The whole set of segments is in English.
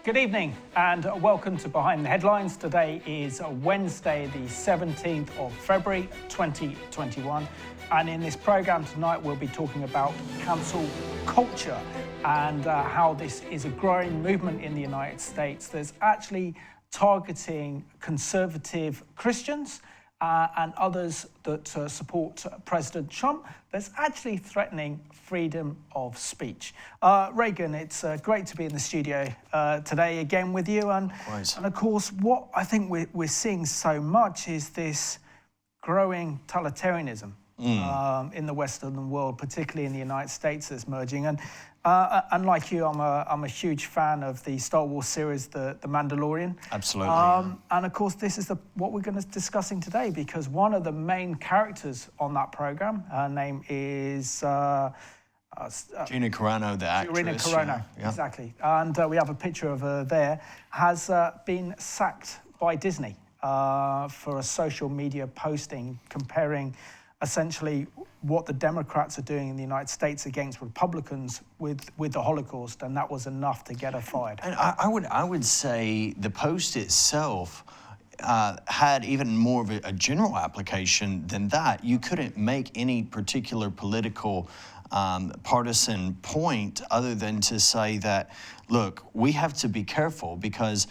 Good evening and welcome to Behind the Headlines. Today is Wednesday, the 17th of February 2021. And in this programme tonight, we'll be talking about cancel culture and how this is a growing movement in the United States. There's actually targeting conservative Christians and others that support President Trump. That's actually threatening freedom of speech. Regan, it's great to be in the studio today again with you. And of course, what I think we're seeing so much is this growing totalitarianism in the Western world, particularly in the United States, that's merging. And like you, I'm a huge fan of the Star Wars series, The Mandalorian. Absolutely. And of course, this is what we're going to be discussing today, because one of the main characters on that program, her name is Gina Carano, the actress. Gina Carano, yeah. Exactly. And we have a picture of her there. Has been sacked by Disney for a social media posting comparing essentially what the Democrats are doing in the United States against Republicans with the Holocaust, and that was enough to get her fired. And I would say the post itself had even more of a general application than that. You couldn't make any particular political partisan point other than to say that, look, we have to be careful because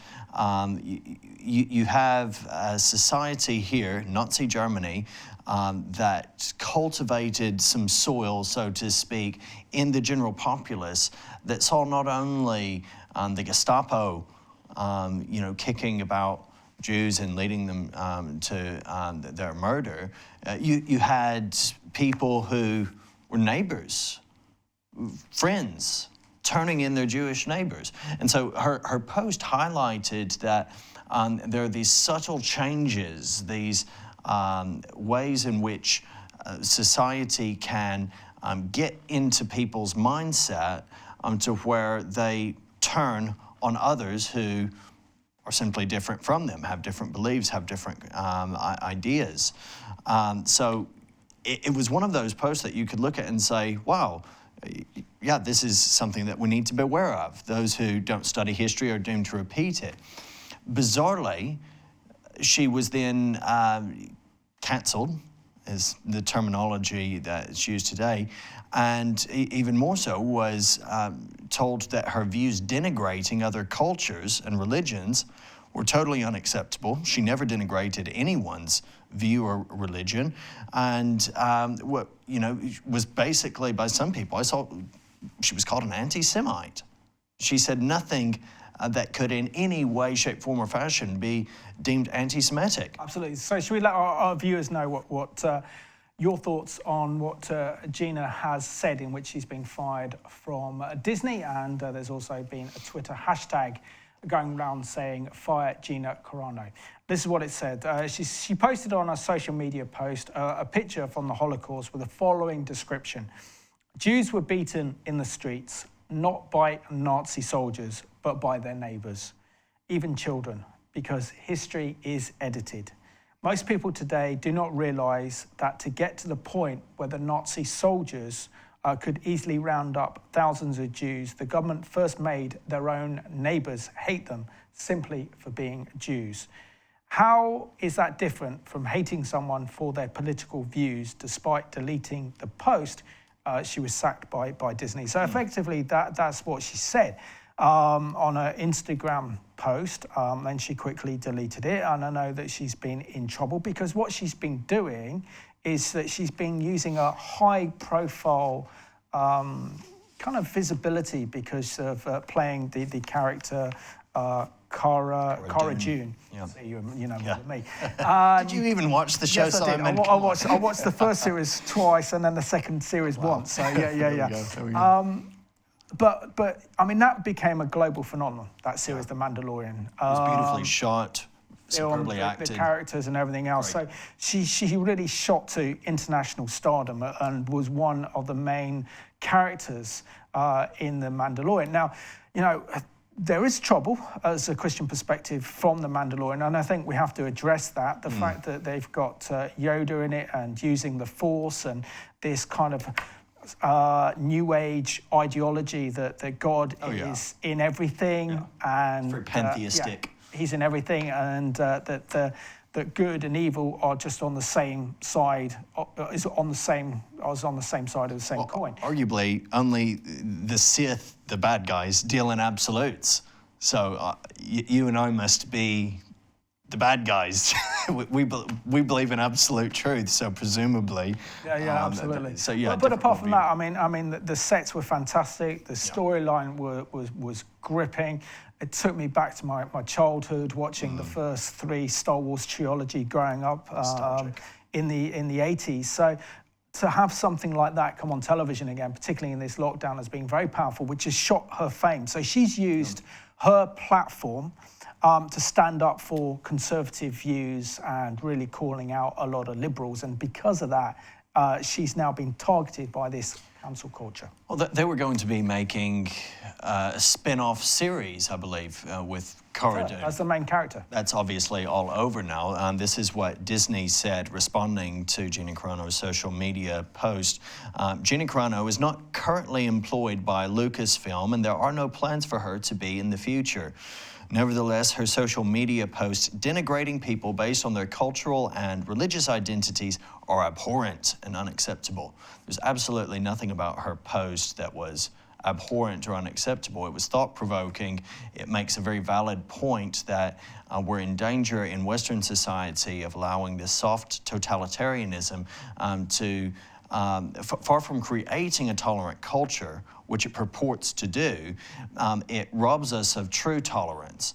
you have a society here, Nazi Germany, that cultivated some soil, so to speak, in the general populace that saw not only the Gestapo, kicking about Jews and leading them to their murder. You had people who were neighbors, friends, turning in their Jewish neighbors. And so her post highlighted that there are these subtle changes, these ways in which society can get into people's mindset to where they turn on others who are simply different from them, have different beliefs, have different ideas. So it was one of those posts that you could look at and say, wow, yeah, this is something that we need to be aware of. Those who don't study history are doomed to repeat it. Bizarrely, she was then cancelled, is the terminology that's used today, and even more so was told that her views denigrating other cultures and religions were totally unacceptable. She never denigrated anyone's view or religion, and was basically, by some people, I saw she was called an anti-Semite. She said nothing that could in any way, shape, form or fashion be deemed anti-Semitic. Absolutely. So should we let our viewers know what your thoughts on what Gina has said, in which she's been fired from Disney, and there's also been a Twitter hashtag going around saying fire Gina Carano. This is what it said. She posted on a social media post a picture from the Holocaust with the following description. Jews were beaten in the streets, not by Nazi soldiers, but by their neighbours, even children, because history is edited. Most people today do not realise that to get to the point where the Nazi soldiers could easily round up thousands of Jews, the government first made their own neighbours hate them simply for being Jews. How is that different from hating someone for their political views? Despite deleting the post, she was sacked by Disney. So effectively, that's what she said on her Instagram post, and she quickly deleted it. And I know that she's been in trouble because what she's been doing is that she's been using a high-profile kind of visibility because of playing the character Cara June. Yeah. So you know more than me. Did you even watch the show, yes, Simon? I watched the first series twice and then the second series once. So yeah. There we go. But I mean, that became a global phenomenon, that series, The Mandalorian. It was beautifully shot, superbly acted. The characters and everything else. Right. So she really shot to international stardom and was one of the main characters in The Mandalorian. Now, there is trouble as a Christian perspective from The Mandalorian, and I think we have to address that. The fact that they've got Yoda in it and using the Force and this kind of New Age ideology that God is in everything, and very pantheistic. He's in everything, and that good and evil are just on the same side, is on the same side of the same coin. Arguably, only the Sith, the bad guys, deal in absolutes. So you and I must be the bad guys. we believe in absolute truth, so presumably. Yeah, absolutely. So yeah. But apart from that, I mean, the sets were fantastic. The storyline was gripping. It took me back to my childhood, watching the first 3 Star Wars trilogy growing up in the 80s. So to have something like that come on television again, particularly in this lockdown, has been very powerful, which has shot her fame. So she's used her platform to stand up for conservative views and really calling out a lot of liberals. And because of that, she's now been targeted by this cancel culture. Well, they were going to be making a spin-off series, I believe, with Corridor. As the main character. That's obviously all over now. This is what Disney said, responding to Gina Carano's social media post. Gina Carano is not currently employed by Lucasfilm, and there are no plans for her to be in the future. Nevertheless, her social media posts denigrating people based on their cultural and religious identities are abhorrent and unacceptable. There's absolutely nothing about her post that was abhorrent or unacceptable. It was thought-provoking. It makes a very valid point that we're in danger in Western society of allowing this soft totalitarianism to, far from creating a tolerant culture, which it purports to do, it robs us of true tolerance.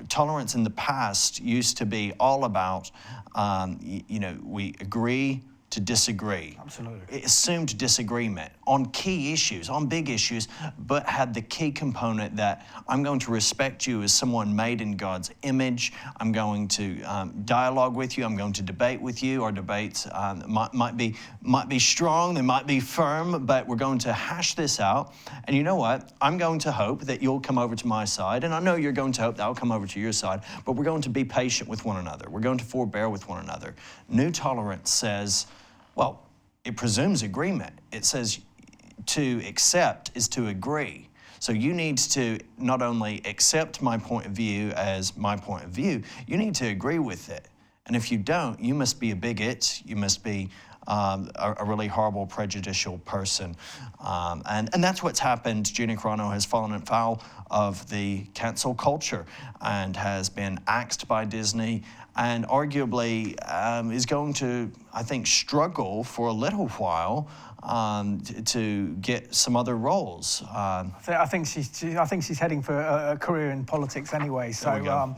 Tolerance in the past used to be all about, we agree to disagree. Absolutely. It assumed disagreement on key issues, on big issues, but had the key component that I'm going to respect you as someone made in God's image. I'm going to dialogue with you. I'm going to debate with you. Our debates might be strong, they might be firm, but we're going to hash this out. And you know what? I'm going to hope that you'll come over to my side, and I know you're going to hope that I'll come over to your side, but we're going to be patient with one another. We're going to forbear with one another. New tolerance says, well, it presumes agreement. It says to accept is to agree. So you need to not only accept my point of view as my point of view, you need to agree with it. And if you don't, you must be a bigot. You must be a really horrible, prejudicial person. And that's what's happened. Gina Carano has fallen foul of the cancel culture and has been axed by Disney, and arguably is going to, I think, struggle for a little while to get some other roles. I think she's heading for a career in politics anyway. So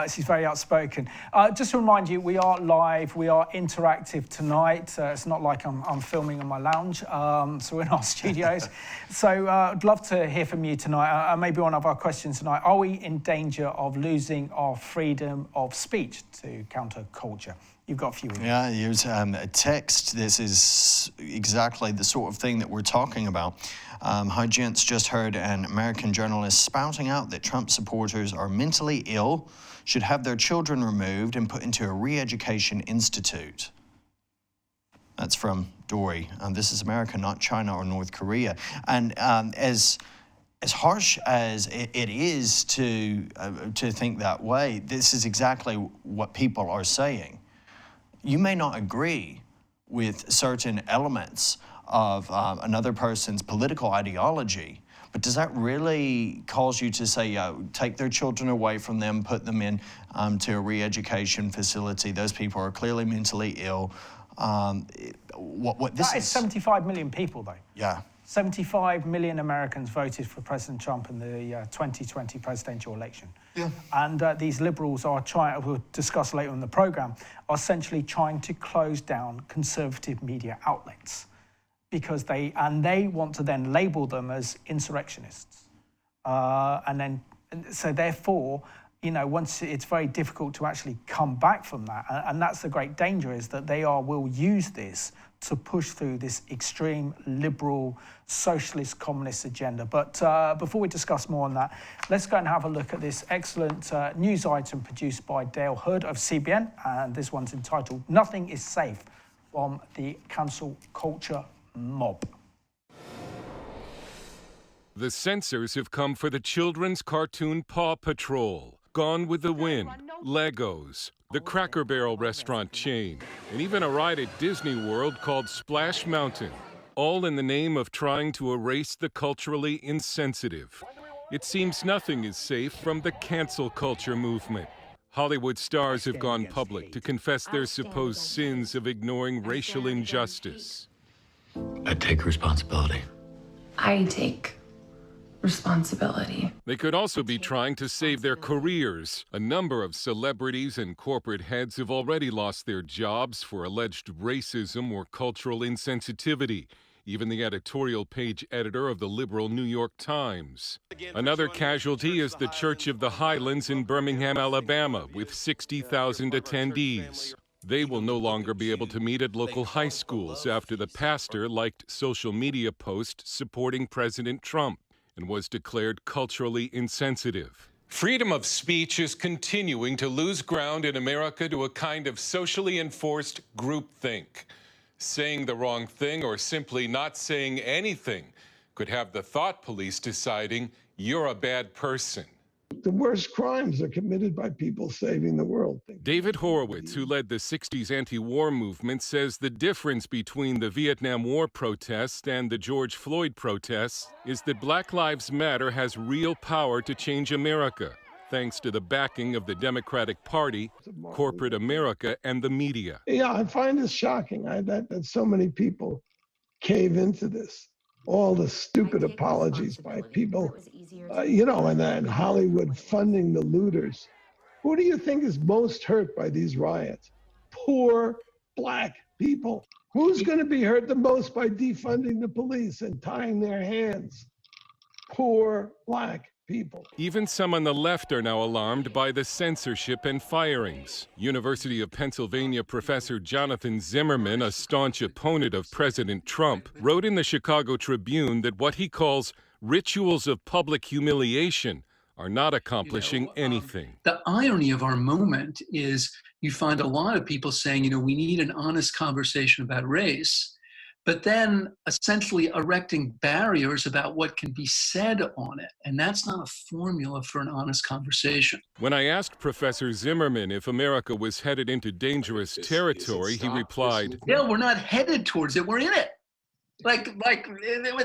she's very outspoken. Just to remind you, we are live. We are interactive tonight. It's not like I'm filming in my lounge. So we're in our studios. So I'd love to hear from you tonight. Maybe one of our questions tonight: are we in danger of losing our freedom of speech to counter culture? You've got a few. Yeah, here's a text. This is exactly the sort of thing that we're talking about. Hi, gents. Just heard an American journalist spouting out that Trump supporters are mentally ill, should have their children removed and put into a re-education institute. That's from Dory. This is America, not China or North Korea. And as harsh as it is to think that way, this is exactly what people are saying. You may not agree with certain elements of another person's political ideology, but does that really cause you to say, take their children away from them, put them in to a re-education facility? Those people are clearly mentally ill. That is 75 million people, though. Yeah. 75 million Americans voted for President Trump in the 2020 presidential election. Yeah. And these liberals are trying, we'll discuss later in the program, are essentially trying to close down conservative media outlets because they want to then label them as insurrectionists. So therefore, once it's very difficult to actually come back from that. And that's the great danger, is that they will use this to push through this extreme liberal, socialist, communist agenda. But before we discuss more on that, let's go and have a look at this excellent news item produced by Dale Hood of CBN. And this one's entitled, "Nothing is Safe from the Cancel Culture Mob." The censors have come for the children's cartoon Paw Patrol, Gone with the Wind, Legos, the Cracker Barrel restaurant chain, and even a ride at Disney World called Splash Mountain, all in the name of trying to erase the culturally insensitive. It seems nothing is safe from the cancel culture movement. Hollywood stars have gone public to confess their supposed sins of ignoring racial injustice. I take responsibility. I take responsibility. They could also be trying to save their careers. A number of celebrities and corporate heads have already lost their jobs for alleged racism or cultural insensitivity. Even the editorial page editor of the liberal New York Times. Another casualty is the Church of the Highlands in Birmingham, Alabama, with 60,000 attendees. They will no longer be able to meet at local high schools after the pastor liked social media posts supporting President Trump and was declared culturally insensitive. Freedom of speech is continuing to lose ground in America to a kind of socially enforced groupthink. Saying the wrong thing or simply not saying anything could have the thought police deciding you're a bad person. The worst crimes are committed by people saving the world. David Horowitz, who led the 60s anti-war movement, says the difference between the Vietnam War protests and the George Floyd protests is that Black Lives Matter has real power to change America, thanks to the backing of the Democratic Party, corporate America, and the media. Yeah, I find this shocking that so many people cave into this. All the stupid apologies by people, and then Hollywood funding the looters. Who do you think is most hurt by these riots? Poor Black people. Who's going to be hurt the most by defunding the police and tying their hands? Poor Black people. Even some on the left are now alarmed by the censorship and firings. University of Pennsylvania professor Jonathan Zimmerman, a staunch opponent of President Trump, wrote in the Chicago Tribune that what he calls rituals of public humiliation are not accomplishing anything. The irony of our moment is you find a lot of people saying, we need an honest conversation about race, but then essentially erecting barriers about what can be said on it. And that's not a formula for an honest conversation. When I asked Professor Zimmerman if America was headed into dangerous territory, he replied, "Dale, we're not headed towards it, we're in it. Like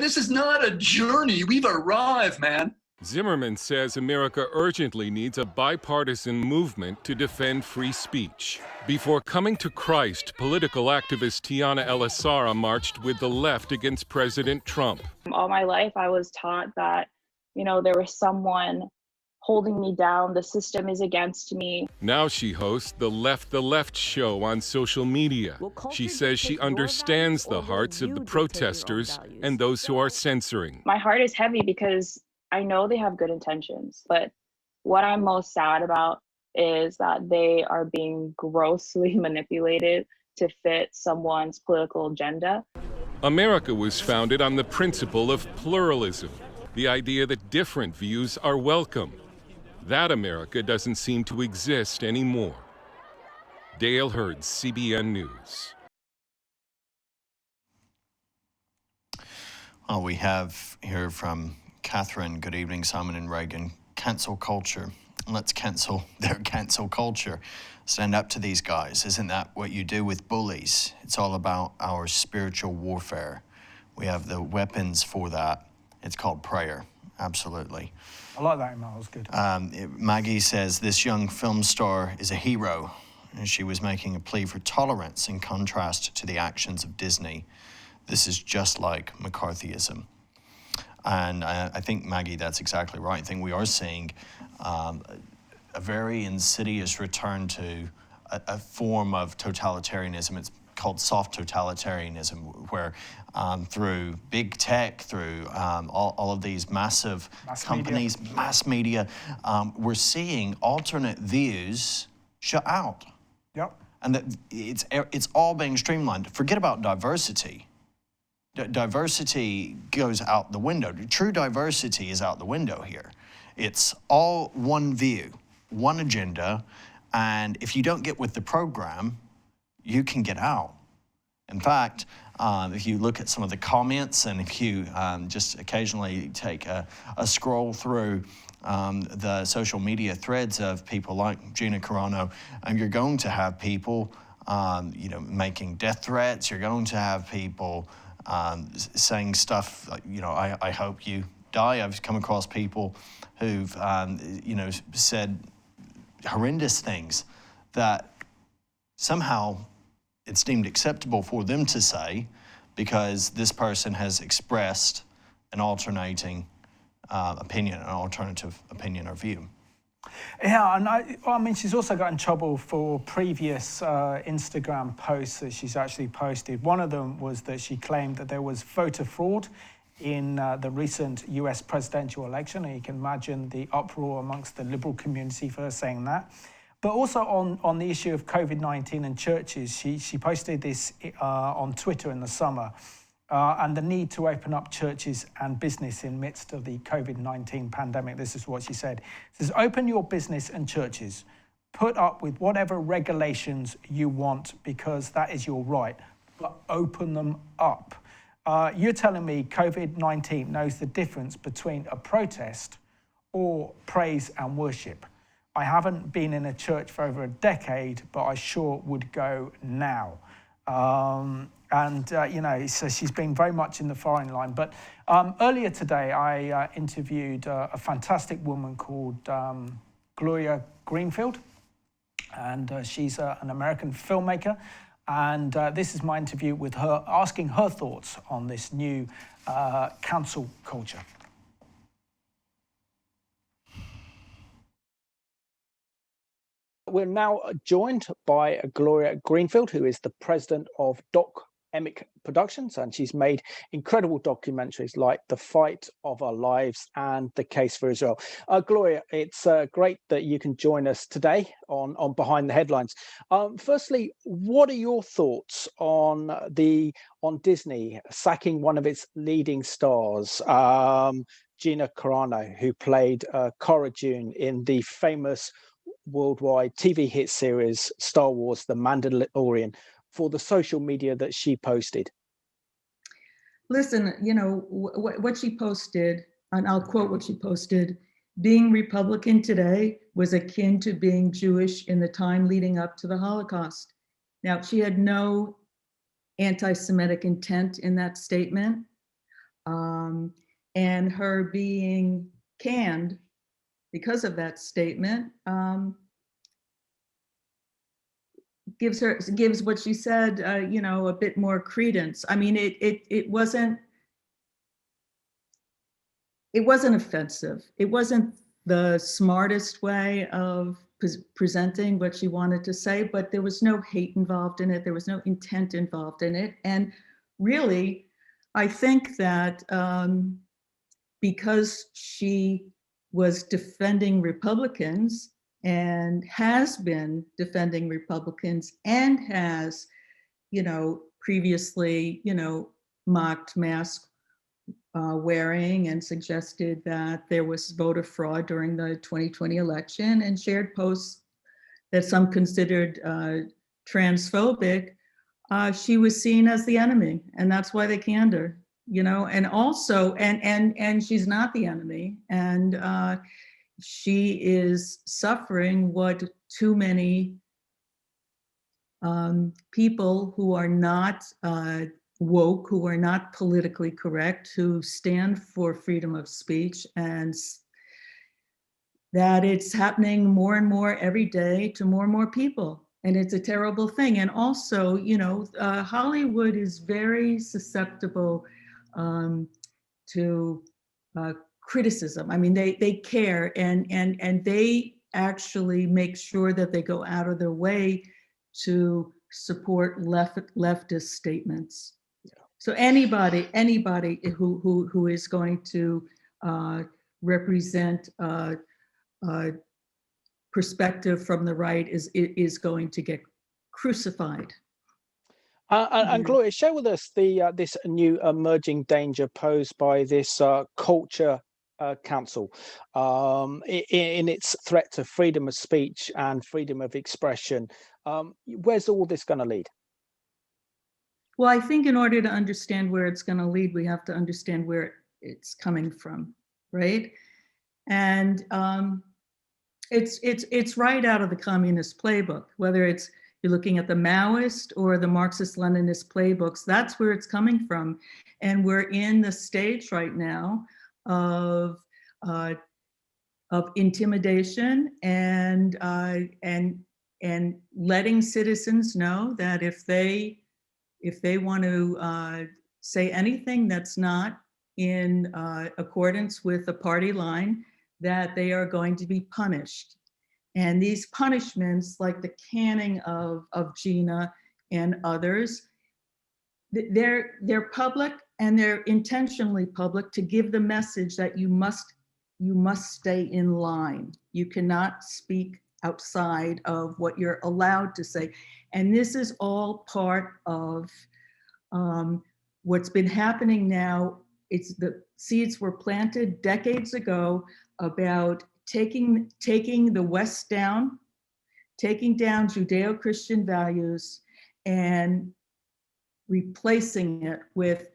this is not a journey, we've arrived, man." Zimmerman says America urgently needs a bipartisan movement to defend free speech. Before coming to Christ, political activist Tiana Elisara marched with the left against President Trump. All my life, I was taught that, there was someone holding me down. The system is against me. Now she hosts the Left show on social media. She says she understands the hearts of the protesters and those who are censoring. My heart is heavy because I know they have good intentions, but what I'm most sad about is that they are being grossly manipulated to fit someone's political agenda. America was founded on the principle of pluralism, the idea that different views are welcome. That America doesn't seem to exist anymore. Dale Hurd, CBN News. Well, we have here from Catherine, good evening, Simon and Regan. Cancel culture. Let's cancel their cancel culture. Stand up to these guys. Isn't that what you do with bullies? It's all about our spiritual warfare. We have the weapons for that. It's called prayer. Absolutely. I like that email. It was good. Maggie says this young film star is a hero. And she was making a plea for tolerance in contrast to the actions of Disney. This is just like McCarthyism. And I think, Maggie, that's exactly right. I think we are seeing a very insidious return to a form of totalitarianism. It's called soft totalitarianism, where through big tech, through all of these massive companies, mass media, we're seeing alternate views shut out. Yep. And that it's all being streamlined. Forget about diversity. Diversity goes out the window. True diversity is out the window here. It's all one view, one agenda, and if you don't get with the program, you can get out. In fact, if you look at some of the comments, and if you just occasionally take a scroll through the social media threads of people like Gina Carano, you're going to have people, making death threats. You're going to have people saying stuff like, I hope you die. I've come across people who've, said horrendous things that somehow it's deemed acceptable for them to say because this person has expressed an alternating opinion, an alternative opinion or view. Yeah, and I mean, she's also got in trouble for previous Instagram posts that she's actually posted. One of them was that she claimed that there was voter fraud in the recent US presidential election, and you can imagine the uproar amongst the liberal community for her saying that. But also on the issue of COVID-19 and churches, she posted this on Twitter in the summer, and the need to open up churches and business in midst of the COVID-19 pandemic. This is what she said. It says, open your business and churches. Put up with whatever regulations you want because that is your right, but open them up. You're telling me COVID-19 knows the difference between a protest or praise and worship. I haven't been in a church for over a decade, but I sure would go now. So she's been very much in the firing line. But earlier today, I interviewed a fantastic woman called Gloria Greenfield, and she's an American filmmaker. And this is my interview with her, asking her thoughts on this new cancel culture. We're now joined by Gloria Greenfield, who is the president of Doc Emic Productions, and she's made incredible documentaries like The Fight of Our Lives and The Case for Israel. Gloria, it's great that you can join us today on Behind the Headlines. Firstly, what are your thoughts on Disney sacking one of its leading stars, Gina Carano, who played Cara Dune in the famous worldwide TV hit series Star Wars: The Mandalorian, for the social media that she posted? Listen, what she posted, and I'll quote what she posted: being Republican today was akin to being Jewish in the time leading up to the Holocaust. Now, she had no anti-Semitic intent in that statement, and her being canned because of that statement gives what she said, a bit more credence. I mean, it wasn't offensive. It wasn't the smartest way of presenting what she wanted to say, but there was no hate involved in it. There was no intent involved in it. And really, I think that because she was defending Republicans and has been defending Republicans and has, previously, mocked mask wearing and suggested that there was voter fraud during the 2020 election and shared posts that some considered transphobic, she was seen as the enemy, and that's why they canned her. And also, and she's not the enemy, and she is suffering what too many people who are not woke, who are not politically correct, who stand for freedom of speech, and that it's happening more and more every day to more and more people. And it's a terrible thing. And also, Hollywood is very susceptible to criticism. I mean, they care, and they actually make sure that they go out of their way to support leftist statements. Yeah. So anybody who is going to represent perspective from the right is going to get crucified. And Gloria, share with us this new emerging danger posed by this culture council in its threat to freedom of speech and freedom of expression. Where's all this going to lead? Well, I think in order to understand where it's going to lead, we have to understand where it's coming from, right? And it's right out of the communist playbook, whether it's you're looking at the Maoist or the Marxist-Leninist playbooks, that's where it's coming from. And we're in the stage right now of intimidation and letting citizens know that if they want to say anything that's not in accordance with the party line, that they are going to be punished. And these punishments, like the canning of Gina and others, they're public, and they're intentionally public to give the message that you must stay in line. You cannot speak outside of what you're allowed to say. And this is all part of what's been happening now. It's the seeds were planted decades ago about taking the West down, taking down Judeo-Christian values and replacing it with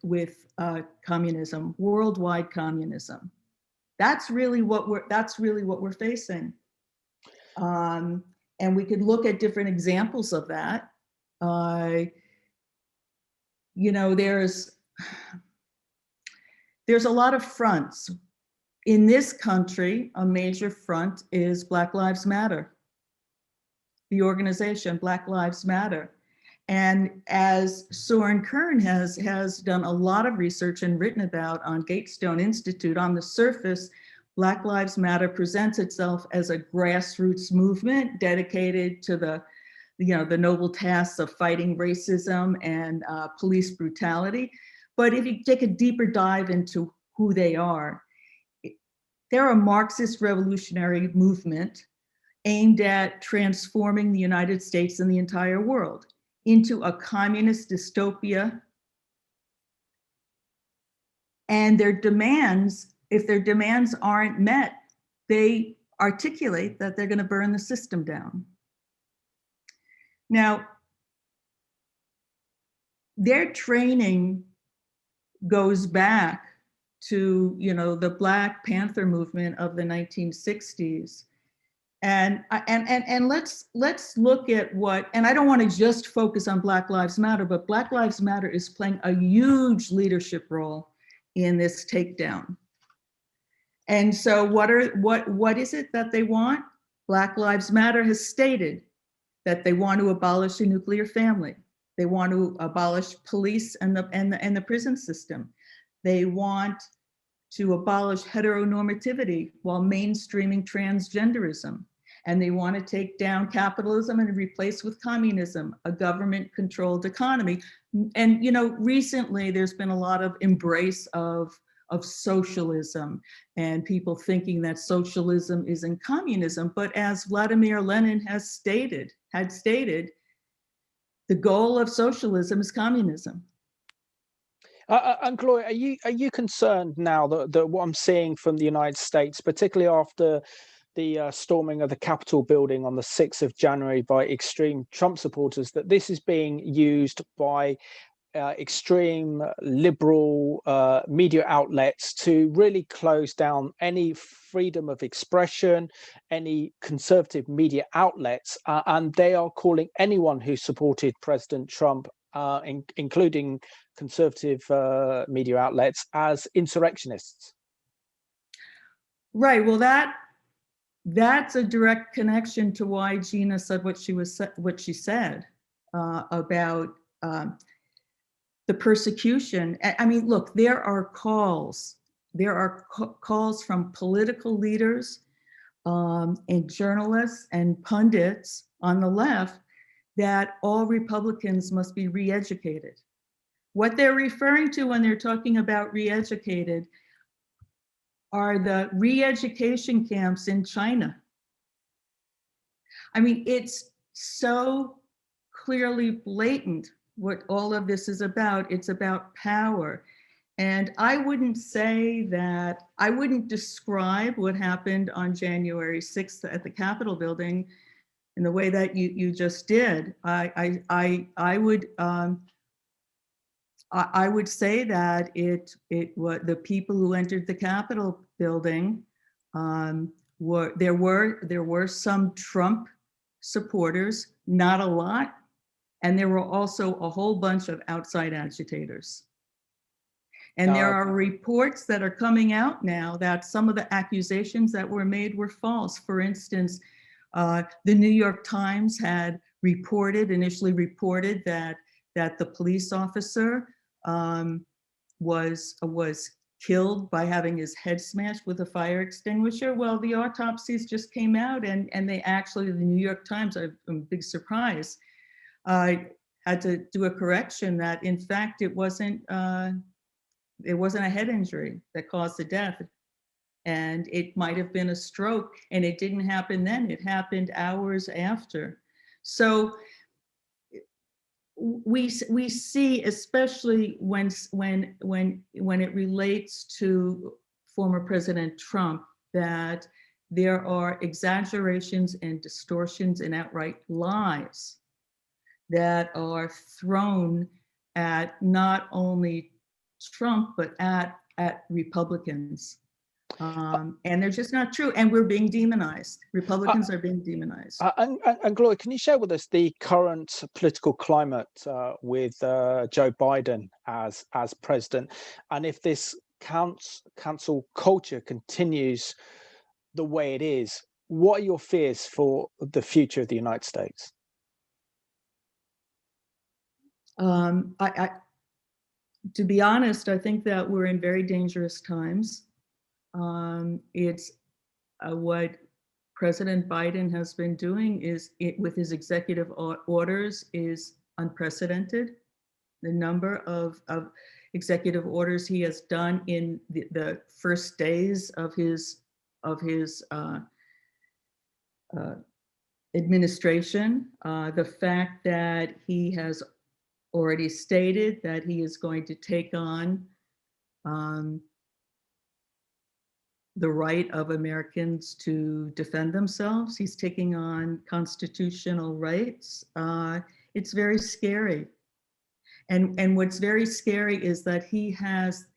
communism, worldwide communism. That's really what we're facing. And we could look at different examples of that. You know, there's a lot of fronts. In this country, a major front is Black Lives Matter, the organization Black Lives Matter. And as Soren Kern has done a lot of research and written about on Gatestone Institute, on the surface, Black Lives Matter presents itself as a grassroots movement dedicated to the noble tasks of fighting racism and police brutality. But if you take a deeper dive into who they are, they're a Marxist revolutionary movement aimed at transforming the United States and the entire world into a communist dystopia. And their demands, if their demands aren't met, they articulate that they're going to burn the system down. Now, their training goes back to, the Black Panther movement of the 1960s. And let's look at what, and I don't want to just focus on Black Lives Matter, but Black Lives Matter is playing a huge leadership role in this takedown. And so what is it that they want? Black Lives Matter has stated that they want to abolish the nuclear family. They want to abolish police and the prison system. They want to abolish heteronormativity while mainstreaming transgenderism. And they want to take down capitalism and replace with communism, a government-controlled economy. And recently there's been a lot of embrace of socialism and people thinking that socialism is in communism. But as Vladimir Lenin had stated, the goal of socialism is communism. And Gloria, are you concerned now that what I'm seeing from the United States, particularly after the storming of the Capitol building on the 6th of January by extreme Trump supporters, that this is being used by extreme liberal media outlets to really close down any freedom of expression, any conservative media outlets, and they are calling anyone who supported President Trump, including conservative media outlets, as insurrectionists? Right. Well, that's a direct connection to why Gina said what she said about the persecution. I mean, look, there are calls from political leaders and journalists and pundits on the left that all Republicans must be re-educated. What they're referring to when they're talking about re-educated are the re-education camps in China. I mean, it's so clearly blatant what all of this is about. It's about power. And I wouldn't describe what happened on January 6th at the Capitol building in the way that you just did. I would I would say that it was the people who entered the Capitol building there were some Trump supporters, not a lot, and there were also a whole bunch of outside agitators. And there are reports that are coming out now that some of the accusations that were made were false. For instance, the New York Times had initially reported that the police officer was killed by having his head smashed with a fire extinguisher. Well, the autopsies just came out, and they actually, the New York Times, a big surprise, had to do a correction that in fact it wasn't a head injury that caused the death, and it might have been a stroke, and it didn't happen then. It happened hours after. So we see, especially when it relates to former President Trump, that there are exaggerations and distortions and outright lies that are thrown at not only Trump, but at Republicans. And they're just not true. And we're being demonized. Republicans are being demonized. And Gloria, can you share with us the current political climate with Joe Biden as president? And if this cancel culture continues the way it is, what are your fears for the future of the United States? To be honest, I think that we're in very dangerous times. It's what President Biden has been doing with his executive orders is unprecedented. The number of executive orders he has done in the first days of his administration, the fact that he has already stated that he is going to take on the right of Americans to defend themselves. He's taking on constitutional rights. It's very scary. And what's very scary is that he has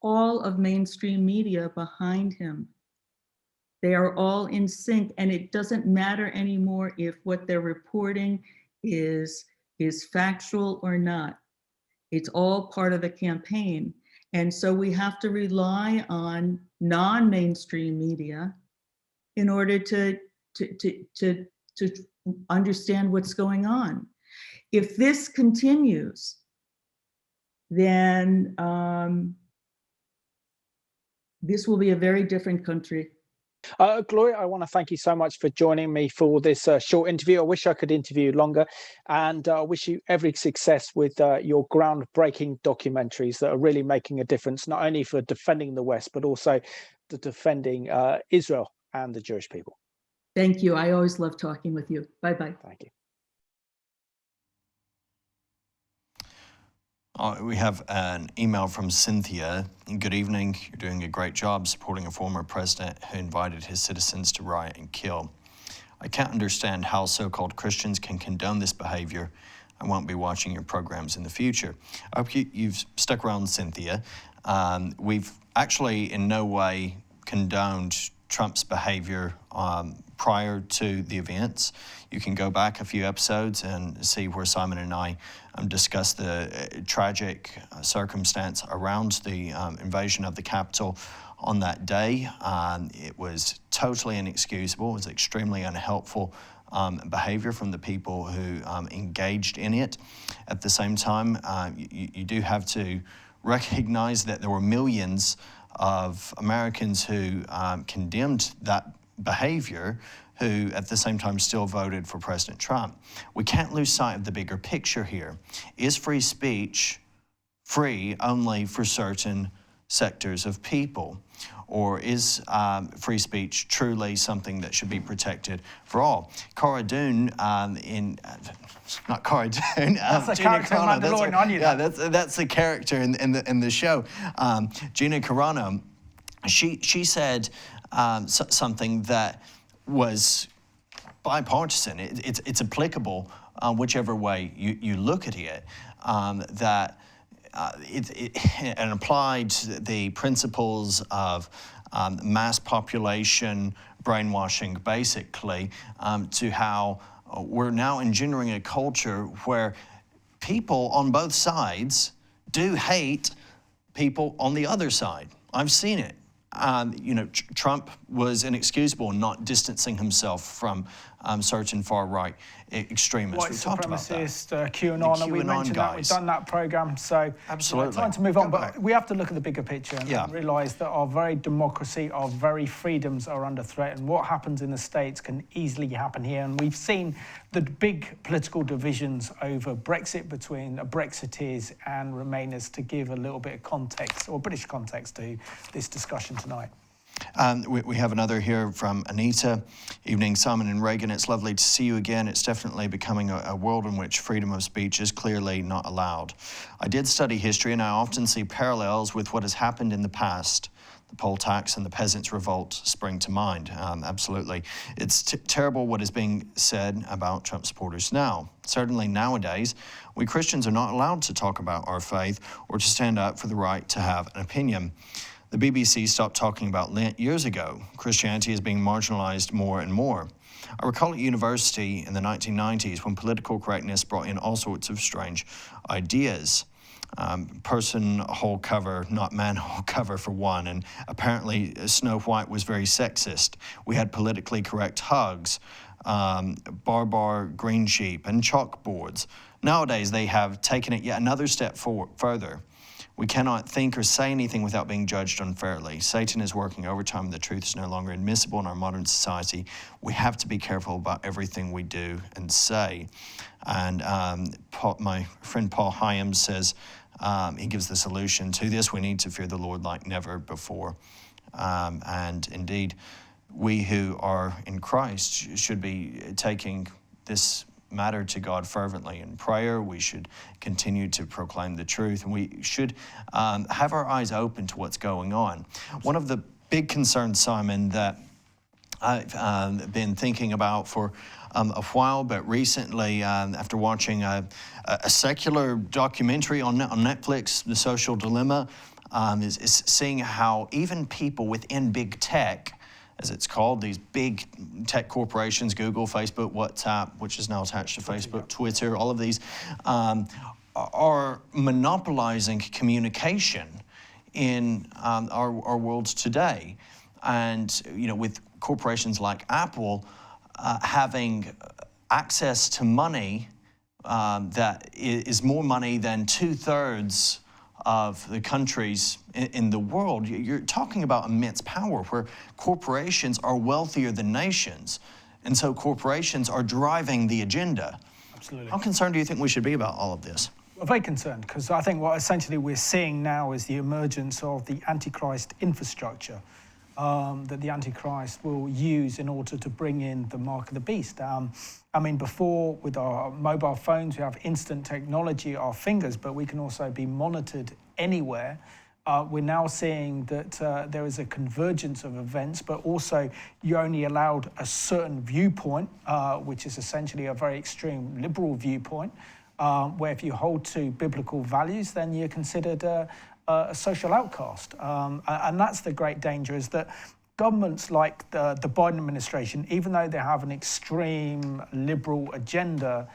all of mainstream media behind him. They are all in sync, and it doesn't matter anymore if what they're reporting is factual or not. It's all part of the campaign. And so we have to rely on non-mainstream media in order to understand what's going on. If this continues, then this will be a very different country. Gloria, I want to thank you so much for joining me for this short interview. I wish I could interview you longer, and I wish you every success with your groundbreaking documentaries that are really making a difference, not only for defending the West, but also to defending Israel and the Jewish people. Thank you. I always love talking with you. Bye-bye. Thank you. We have an email from Cynthia. Good evening. You're doing a great job supporting a former president who invited his citizens to riot and kill. I can't understand how so-called Christians can condone this behavior. I won't be watching your programs in the future. I hope you've stuck around, Cynthia. We've actually in no way condoned Trump's behavior prior to the events. You can go back a few episodes and see where Simon and I discussed the tragic circumstance around the invasion of the Capitol on that day. It was totally inexcusable. It was extremely unhelpful behavior from the people who engaged in it. At the same time, you do have to recognize that there were millions of Americans who condemned that behavior, who at the same time still voted for President Trump. We can't lose sight of the bigger picture here. Is free speech free only for certain sectors of people? Or is free speech truly something that should be protected for all? Cara Dune not Cara Dune. That's a character in Mandalorian, I knew that. Yeah, that's the character in the show. Gina Carano, she said something that was bipartisan. It's applicable whichever way you look at it. that and applied the principles of mass population brainwashing, basically, to how we're now engendering a culture where people on both sides do hate people on the other side. I've seen it. Trump was inexcusable in not distancing himself from certain far-right extremists. White We talked about that. supremacist, QAnon, and we QAnon mentioned that. We've guys. done that program, so Absolutely. time to move on. Go But back. we have to look at the bigger picture and Yeah. realise that our very democracy, our very freedoms are under threat, and what happens in the States can easily happen here. And we've seen the big political divisions over Brexit between Brexiteers and Remainers, to give a little bit of context, or British context, to this discussion tonight. We have another here from Anita. Evening, Simon and Regan. It's lovely to see you again. It's definitely becoming a world in which freedom of speech is clearly not allowed. I did study history, and I often see parallels with what has happened in the past. The poll tax and the peasants' revolt spring to mind. Absolutely. It's terrible what is being said about Trump supporters now. Certainly nowadays, we Christians are not allowed to talk about our faith or to stand up for the right to have an opinion. The BBC stopped talking about Lent years ago. Christianity is being marginalized more and more. I recall at university in the 1990s when political correctness brought in all sorts of strange ideas. Person whole cover, not man whole cover for one, and apparently Snow White was very sexist. We had politically correct hugs, barbar green sheep, and chalkboards. Nowadays they have taken it yet another step further. We cannot think or say anything without being judged unfairly. Satan is working overtime and the truth is no longer admissible in our modern society. We have to be careful about everything we do and say. And my friend Paul Hyams says, he gives the solution to this. We need to fear the Lord like never before. And indeed, we who are in Christ should be taking this matter to God fervently in prayer. We should continue to proclaim the truth, and we should have our eyes open to what's going on. One of the big concerns, Simon, that I've been thinking about for a while, but recently, after watching a secular documentary on Netflix, The Social Dilemma, is seeing how even people within big tech, as it's called, these big tech corporations, Google, Facebook, WhatsApp, which is now attached to Facebook, Twitter, all of these, are monopolizing communication in our world today. And, with corporations like Apple having access to money that is more money than 2/3 of the countries in the world, you're talking about immense power where corporations are wealthier than nations. And so corporations are driving the agenda. Absolutely. How concerned do you think we should be about all of this? Well, very concerned, because I think what essentially we're seeing now is the emergence of the Antichrist infrastructure that the Antichrist will use in order to bring in the mark of the beast. Before, with our mobile phones, we have instant technology at our fingers, but we can also be monitored anywhere. We're now seeing that there is a convergence of events, but also you're only allowed a certain viewpoint, which is essentially a very extreme liberal viewpoint, where if you hold to biblical values, then you're considered a social outcast. And that's the great danger, is that governments like the Biden administration, even though they have an extreme liberal agenda,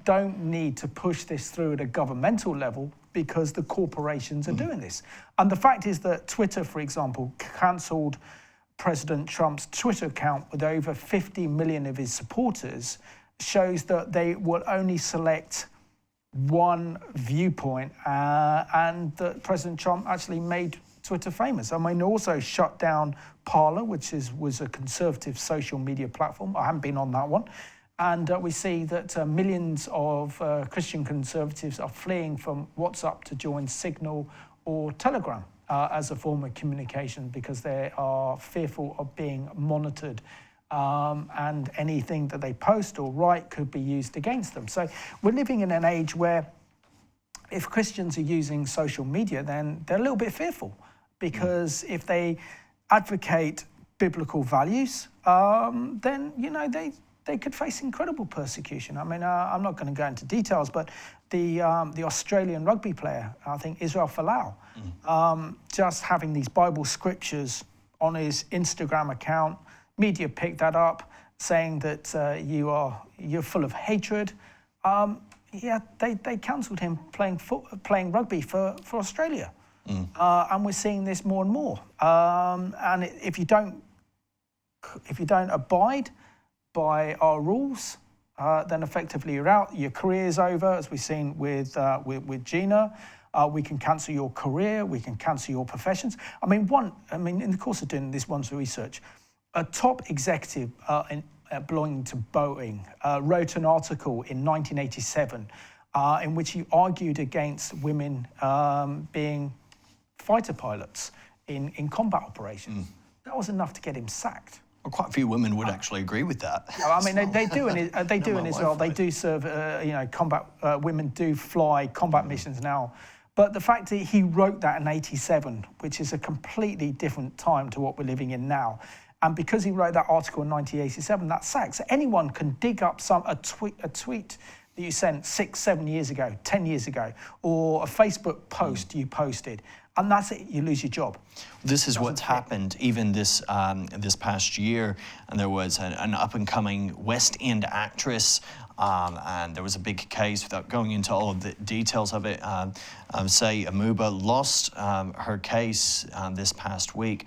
don't need to push this through at a governmental level because the corporations are doing this. And the fact is that Twitter, for example, cancelled President Trump's Twitter account with over 50 million of his supporters, shows that they will only select one viewpoint, and that President Trump actually made Twitter famous. Also shut down Parler, which was a conservative social media platform. I haven't been on that one. And we see that millions of Christian conservatives are fleeing from WhatsApp to join Signal or Telegram as a form of communication, because they are fearful of being monitored. And anything that they post or write could be used against them. So we're living in an age where if Christians are using social media, then they're a little bit fearful, because if they advocate biblical values, then they could face incredible persecution. I mean, I'm not going to go into details, but the Australian rugby player, I think Israel Folau, just having these Bible scriptures on his Instagram account, media picked that up, saying that you're full of hatred. They cancelled him playing rugby for Australia, and we're seeing this more and more. And if you don't abide by our rules, then effectively you're out. Your career's over, as we've seen with Gina. We can cancel your career. We can cancel your professions. I mean, in the course of doing this one's research, a top executive belonging to Boeing wrote an article in 1987 in which he argued against women being fighter pilots in combat operations. That was enough to get him sacked. Well, quite a few women would actually agree with that. I mean, they do in Israel. They do serve, combat. Women do fly combat missions now. But the fact that he wrote that in '87, which is a completely different time to what we're living in now, and because he wrote that article in 1987, that sacks. So anyone can dig up a tweet that you sent 6, 7 years ago, 10 years ago, or a Facebook post you posted, and that's it. You lose your job. This is what's happened even this past year, and there was an up-and-coming West End actress, and there was a big case, without going into all of the details of it. Say Amuba lost her case this past week.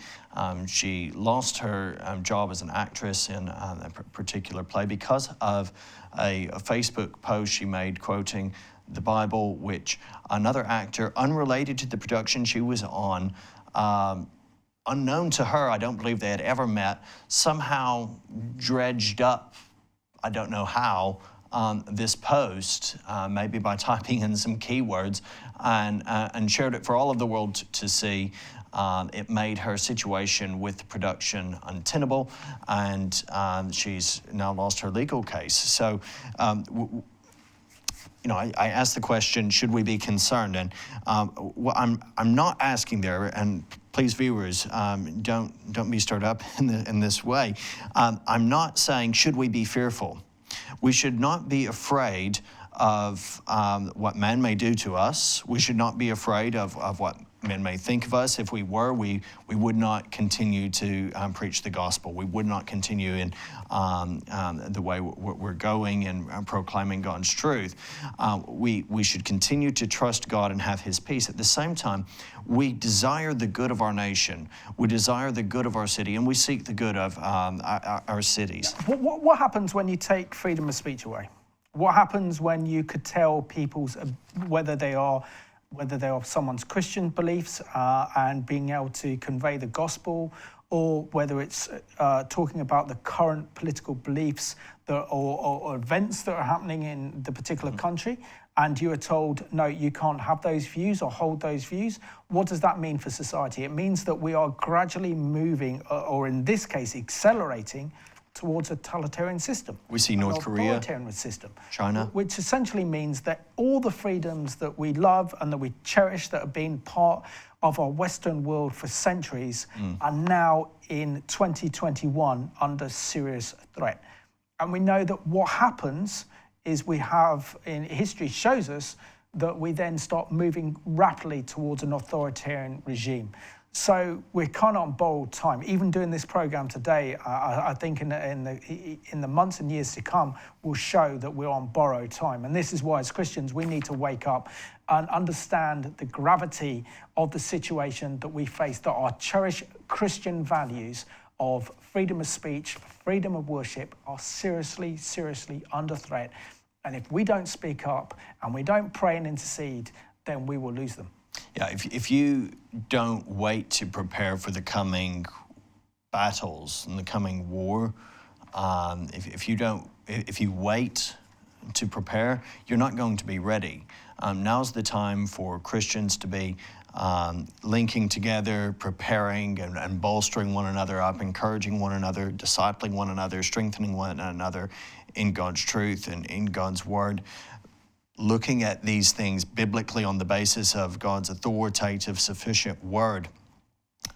She lost her job as an actress in a particular play because of a Facebook post she made quoting the Bible, which another actor, unrelated to the production she was on, unknown to her, I don't believe they had ever met, somehow dredged up, I don't know how, this post, maybe by typing in some keywords, and shared it for all of the world to see. It made her situation with the production untenable, and she's now lost her legal case. So, I asked the question, should we be concerned? And what I'm not asking there, and please, viewers, don't be stirred up in this way. I'm not saying, should we be fearful? We should not be afraid of what man may do to us. We should not be afraid of what men may think of us. If we were, we would not continue to preach the gospel. We would not continue in the way we're going and proclaiming God's truth. We should continue to trust God and have His peace. At the same time, we desire the good of our nation. We desire the good of our city, and we seek the good of our cities. What happens when you take freedom of speech away? What happens when you could tell people's whether they are someone's Christian beliefs and being able to convey the gospel, or whether it's talking about the current political beliefs or events that are happening in the particular country, and you are told, no, you can't have those views or hold those views? What does that mean for society? It means that we are gradually moving, or in this case, accelerating towards a totalitarian system. We see North Korea, authoritarian system, China, which essentially means that all the freedoms that we love and that we cherish, that have been part of our Western world for centuries, are now in 2021 under serious threat. And we know that what happens is history shows us that we then start moving rapidly towards an authoritarian regime. So we're kind of on borrowed time. Even doing this program today, I think in the months and years to come, will show that we're on borrowed time. And this is why, as Christians, we need to wake up and understand the gravity of the situation that we face, that our cherished Christian values of freedom of speech, freedom of worship are seriously, seriously under threat. And if we don't speak up and we don't pray and intercede, then we will lose them. Yeah, if you don't wait to prepare for the coming battles and the coming war, if you wait to prepare, you're not going to be ready. Now's the time for Christians to be linking together, preparing and bolstering one another up, encouraging one another, discipling one another, strengthening one another in God's truth and in God's word. Looking at these things biblically on the basis of God's authoritative, sufficient word.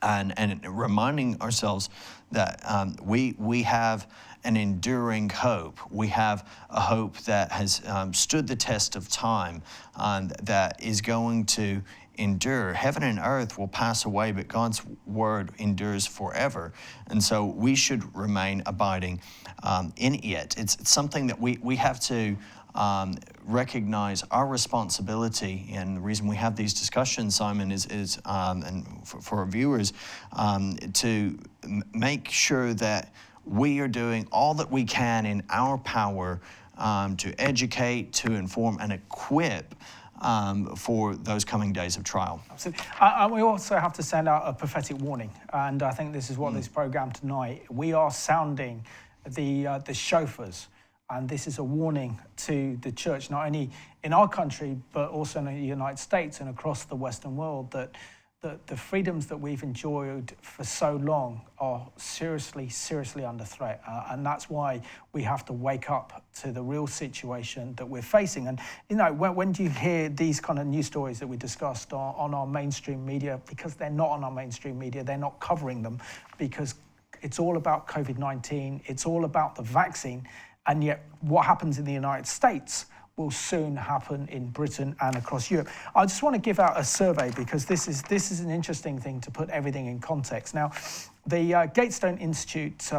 and reminding ourselves that we have an enduring hope. We have a hope that has stood the test of time, that is going to endure. Heaven and earth will pass away, but God's word endures forever. And so we should remain abiding in it. It's something that we have to recognize our responsibility, and the reason we have these discussions, Simon, is and for our viewers, to make sure that we are doing all that we can in our power to educate, to inform, and equip for those coming days of trial. Absolutely. We also have to send out a prophetic warning, and I think this is what this program tonight, we are sounding the shofars, and this is a warning to the church, not only in our country, but also in the United States and across the Western world, that the freedoms that we've enjoyed for so long are seriously under threat. And that's why we have to wake up to the real situation that we're facing. And, you know, when you hear these kind of news stories that we discussed on our mainstream media, because they're not on our mainstream media, they're not covering them, because it's all about COVID-19, it's all about the vaccine, and yet what happens in the United States will soon happen in Britain and across Europe. I just want to give out a survey, because this is an interesting thing to put everything in context. Now, the Gatestone Institute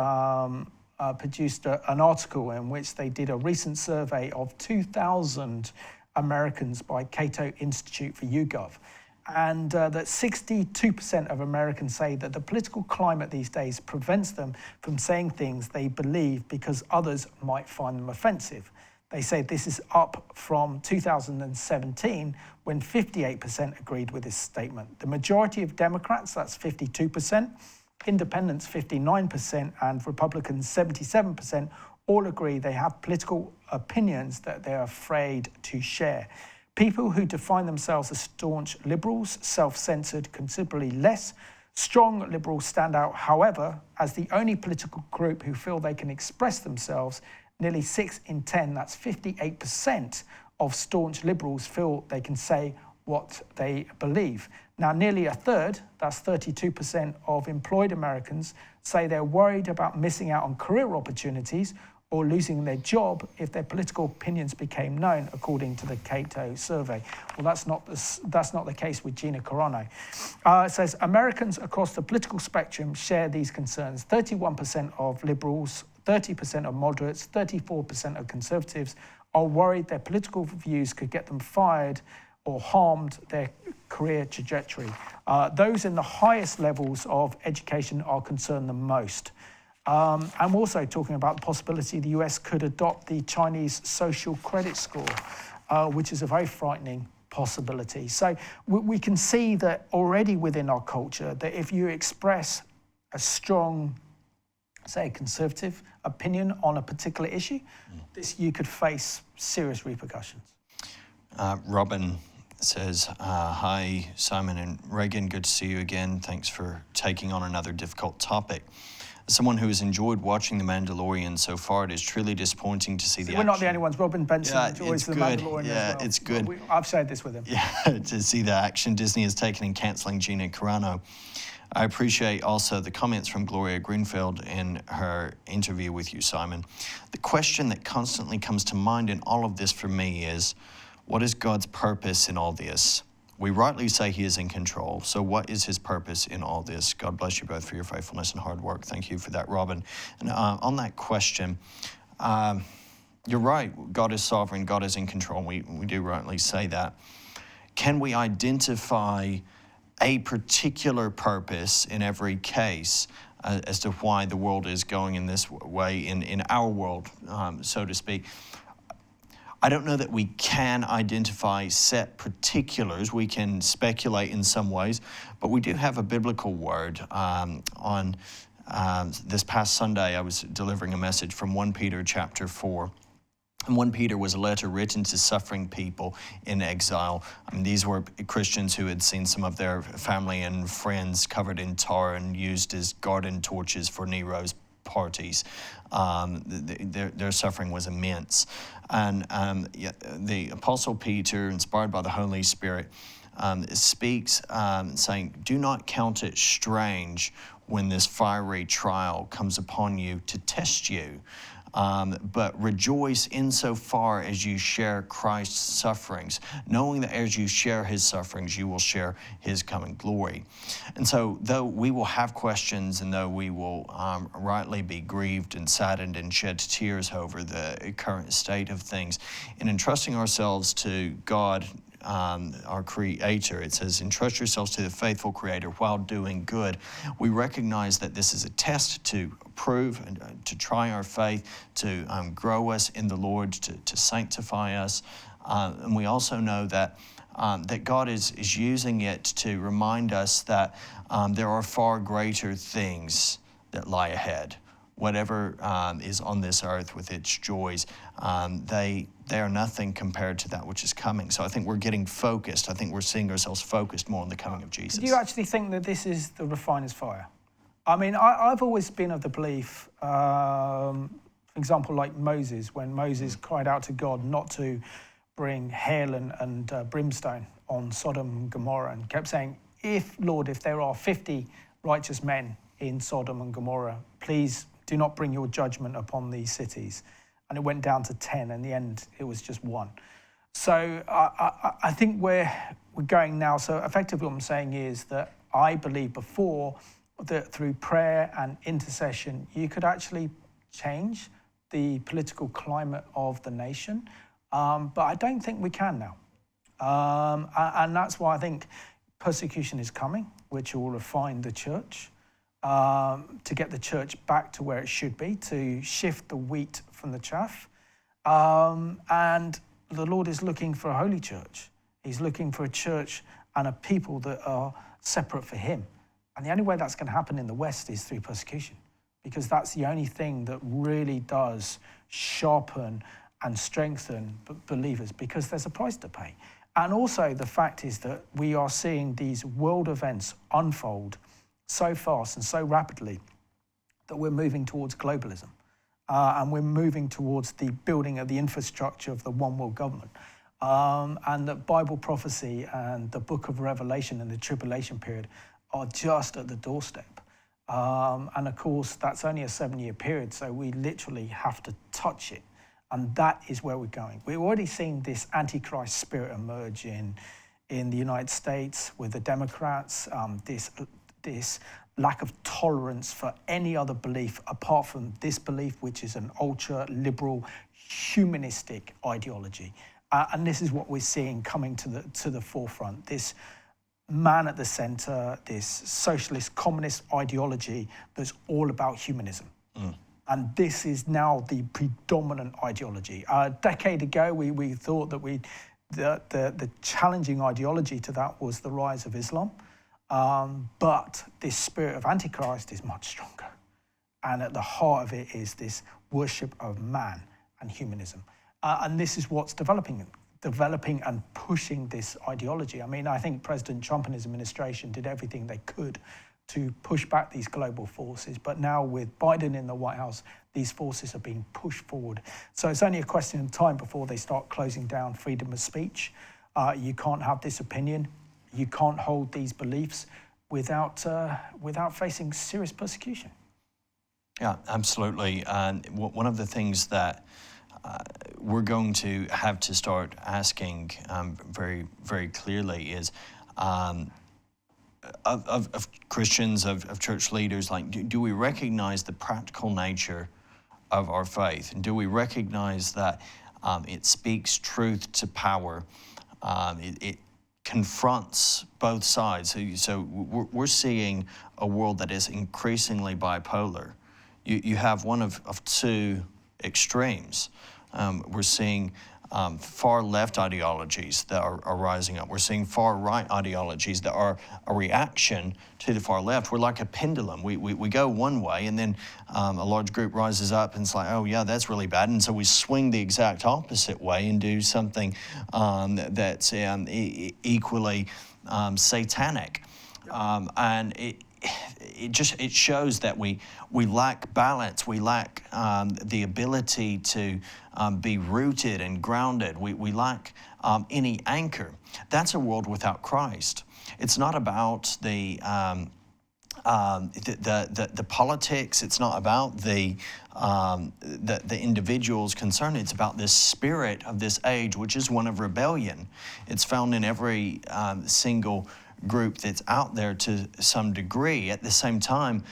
produced an article in which they did a recent survey of 2,000 Americans by Cato Institute for YouGov. And that 62% of Americans say that the political climate these days prevents them from saying things they believe because others might find them offensive. They say this is up from 2017, when 58% agreed with this statement. The majority of Democrats, that's 52%, Independents 59%, and Republicans 77%, all agree they have political opinions that they're afraid to share. People who define themselves as staunch liberals self-censored considerably less. Strong liberals stand out, however, as the only political group who feel they can express themselves. Nearly 6 in 10, that's 58% of staunch liberals, feel they can say what they believe. Now, nearly a third, that's 32% of employed Americans, say they're worried about missing out on career opportunities or losing their job if their political opinions became known, according to the Cato survey. Well, that's not the case with Gina Carano. It says Americans across the political spectrum share these concerns. 31% of liberals, 30% of moderates, 34% of conservatives are worried their political views could get them fired or harmed their career trajectory. Those in the highest levels of education are concerned the most. I'm also talking about the possibility the US could adopt the Chinese social credit score, which is a very frightening possibility. So we can see that already within our culture, that if you express a strong, say, conservative opinion on a particular issue, you could face serious repercussions. Robin says, hi, Simon and Regan, good to see you again. Thanks for taking on another difficult topic. As someone who has enjoyed watching The Mandalorian so far, it is truly disappointing to see the action. We're not the only ones. Robin Benson enjoys The Mandalorian as well. It's good. I've shared this with him. Yeah, to see the action Disney has taken in cancelling Gina Carano. I appreciate also the comments from Gloria Greenfield in her interview with you, Simon. The question that constantly comes to mind in all of this for me is, what is God's purpose in all this? We rightly say he is in control. So what is his purpose in all this? God bless you both for your faithfulness and hard work. Thank you for that, Robin. And on that question, you're right. God is sovereign. God is in control. We do rightly say that. Can we identify a particular purpose in every case as to why the world is going in this way, in our world, so to speak? I don't know that we can identify set particulars. We can speculate in some ways, but we do have a biblical word. On this past Sunday, I was delivering a message from 1 Peter chapter 4. And 1 Peter was a letter written to suffering people in exile. These were Christians who had seen some of their family and friends covered in tar and used as garden torches for Nero's parties. Their suffering was immense. And the Apostle Peter, inspired by the Holy Spirit, speaks saying, "Do not count it strange when this fiery trial comes upon you to test you. But rejoice insofar as you share Christ's sufferings, knowing that as you share his sufferings, you will share his coming glory." And so, though we will have questions and though we will rightly be grieved and saddened and shed tears over the current state of things, in entrusting ourselves to God, our Creator, it says, entrust yourselves to the faithful Creator while doing good. We recognize that this is a test to prove and to try our faith, to grow us in the Lord, to sanctify us. And we also know that that God is using it to remind us that there are far greater things that lie ahead. Whatever is on this earth with its joys, they are nothing compared to that which is coming. So I think we're getting focused. I think we're seeing ourselves focused more on the coming of Jesus. Do you actually think that this is the refiner's fire? I mean, I've always been of the belief, for example, like Moses, when Moses cried out to God not to bring hail and brimstone on Sodom and Gomorrah, and kept saying, if there are 50 righteous men in Sodom and Gomorrah, please do not bring your judgment upon these cities. And it went down to 10. In the end, it was just 1. So I think we're going now. So effectively what I'm saying is that I believe before that through prayer and intercession, you could actually change the political climate of the nation. But I don't think we can now. And that's why I think persecution is coming, which will refine the church. To get the church back to where it should be, to shift the wheat from the chaff. And the Lord is looking for a holy church. He's looking for a church and a people that are separate for him. And the only way that's going to happen in the West is through persecution, because that's the only thing that really does sharpen and strengthen believers, because there's a price to pay. And also the fact is that we are seeing these world events unfold so fast and so rapidly that we're moving towards globalism. And we're moving towards the building of the infrastructure of the one world government. And that Bible prophecy and the book of Revelation and the tribulation period are just at the doorstep. And of course, that's only a 7-year period, so we literally have to touch it. And that is where we're going. We're already seeing this Antichrist spirit emerge in the United States with the Democrats, this lack of tolerance for any other belief apart from this belief, which is an ultra-liberal, humanistic ideology. And this is what we're seeing coming to the forefront. This man at the center, this socialist, communist ideology that's all about humanism. And this is now the predominant ideology. A decade ago, we thought that the challenging ideology to that was the rise of Islam. But this spirit of Antichrist is much stronger. And at the heart of it is this worship of man and humanism. And this is what's developing and pushing this ideology. I mean, I think President Trump and his administration did everything they could to push back these global forces. But now with Biden in the White House, these forces are being pushed forward. So it's only a question of time before they start closing down freedom of speech. You can't have this opinion. You can't hold these beliefs without facing serious persecution. Yeah, absolutely. And one of the things that we're going to have to start asking very, very clearly is of Christians, of church leaders, like, do we recognize the practical nature of our faith? And do we recognize that it speaks truth to power? It confronts both sides. So we're seeing a world that is increasingly bipolar. You have one of two extremes. We're seeing far left ideologies that are rising up. We're seeing far right ideologies that are a reaction to the far left. We're like a pendulum. We go one way, and then a large group rises up and it's like, oh yeah, that's really bad. And so we swing the exact opposite way and do something that's equally satanic. And it shows that we lack balance. We lack the ability to be rooted and grounded. We lack any anchor. That's a world without Christ. It's not about the politics. It's not about the individuals concerned. It's about this spirit of this age, which is one of rebellion. It's found in every single group that's out there to some degree. At the same time,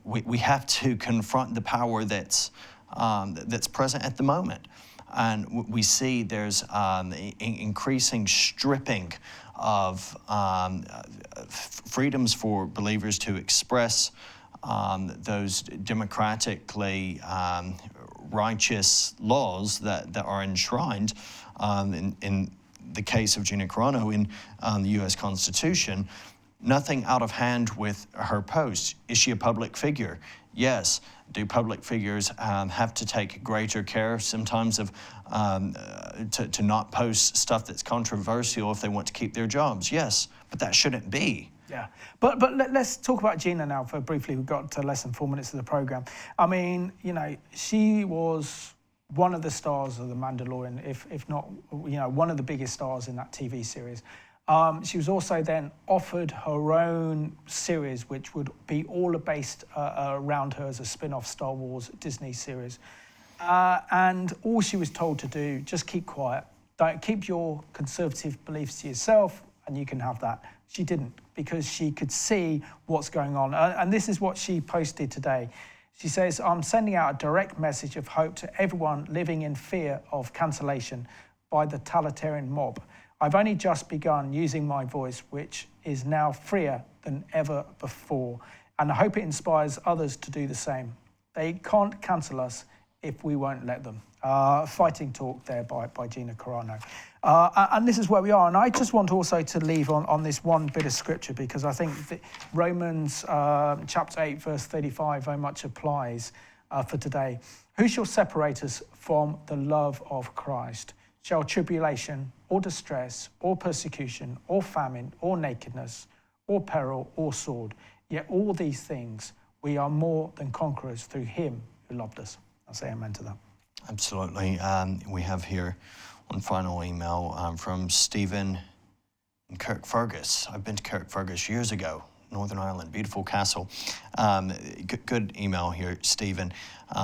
we have to confront the power that's present at the moment. And we see there's increasing stripping of freedoms for believers to express those democratically righteous laws that are enshrined in the case of Gina Carano in the U.S. Constitution. Nothing out of hand with her post. Is she a public figure? Yes. Do public figures have to take greater care sometimes of to not post stuff that's controversial if they want to keep their jobs? Yes, but that shouldn't be. Yeah, but let's talk about Gina now for briefly. We've got less than 4 minutes of the program. I mean, you know, she was one of the stars of The Mandalorian, if not, you know, one of the biggest stars in that TV series. She was also then offered her own series, which would be all based around her as a spin-off Star Wars Disney series. And all she was told to do, just keep quiet. Don't keep your conservative beliefs to yourself, and you can have that. She didn't, because she could see what's going on. And this is what she posted today. She says, I'm sending out a direct message of hope to everyone living in fear of cancellation by the totalitarian mob. I've only just begun using my voice, which is now freer than ever before. And I hope it inspires others to do the same. They can't cancel us if we won't let them. Fighting talk there by Gina Carano. And this is where we are. And I just want also to leave on this one bit of scripture, because I think that Romans chapter 8, verse 35 very much applies for today. Who shall separate us from the love of Christ? Shall tribulation, or distress, or persecution, or famine, or nakedness, or peril, or sword? Yet all these things we are more than conquerors through him who loved us. I'll say amen to that. Absolutely. We have here one final email from Stephen in Kirkfergus. I've been to Kirkfergus years ago, Northern Ireland, beautiful castle. Good email here, Stephen.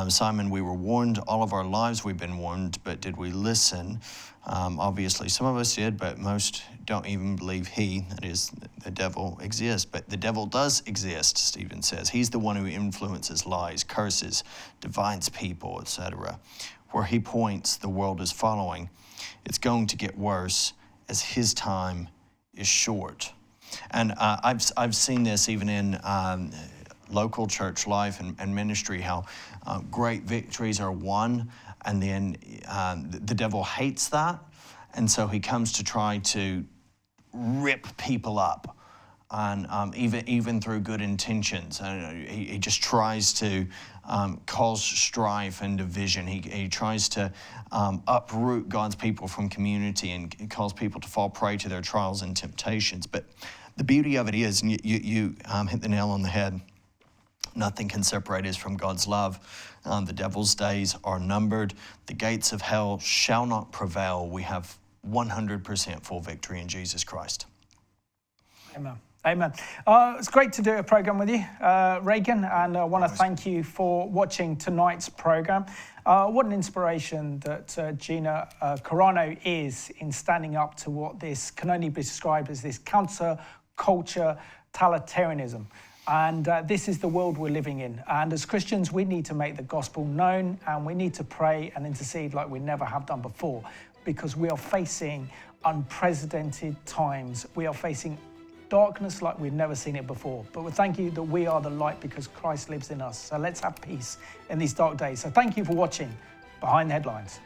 Simon, we were warned all of our lives. We've been warned, but did we listen? Obviously, some of us did, but most don't even believe that is, the devil exists. But the devil does exist, Stephen says. He's the one who influences, lies, curses, divides people, etc. Where he points, the world is following. It's going to get worse as his time is short. And I've seen this even in local church life and ministry, how great victories are won, and then the devil hates that, and so he comes to try to rip people up, and even through good intentions. He just tries to cause strife and division. He tries to uproot God's people from community and cause people to fall prey to their trials and temptations. But the beauty of it is, and you hit the nail on the head, nothing can separate us from God's love. The devil's days are numbered. The gates of hell shall not prevail. We have 100% full victory in Jesus Christ. Amen. Amen. It's great to do a program with you, Regan, and I want to thank you for watching tonight's program. What an inspiration that Gina Carano is in standing up to what this can only be described as this counter-culture totalitarianism. And this is the world we're living in. And as Christians, we need to make the gospel known, and we need to pray and intercede like we never have done before, because we are facing unprecedented times. We are facing darkness like we've never seen it before. But we thank you that we are the light because Christ lives in us. So let's have peace in these dark days. So thank you for watching Behind the Headlines.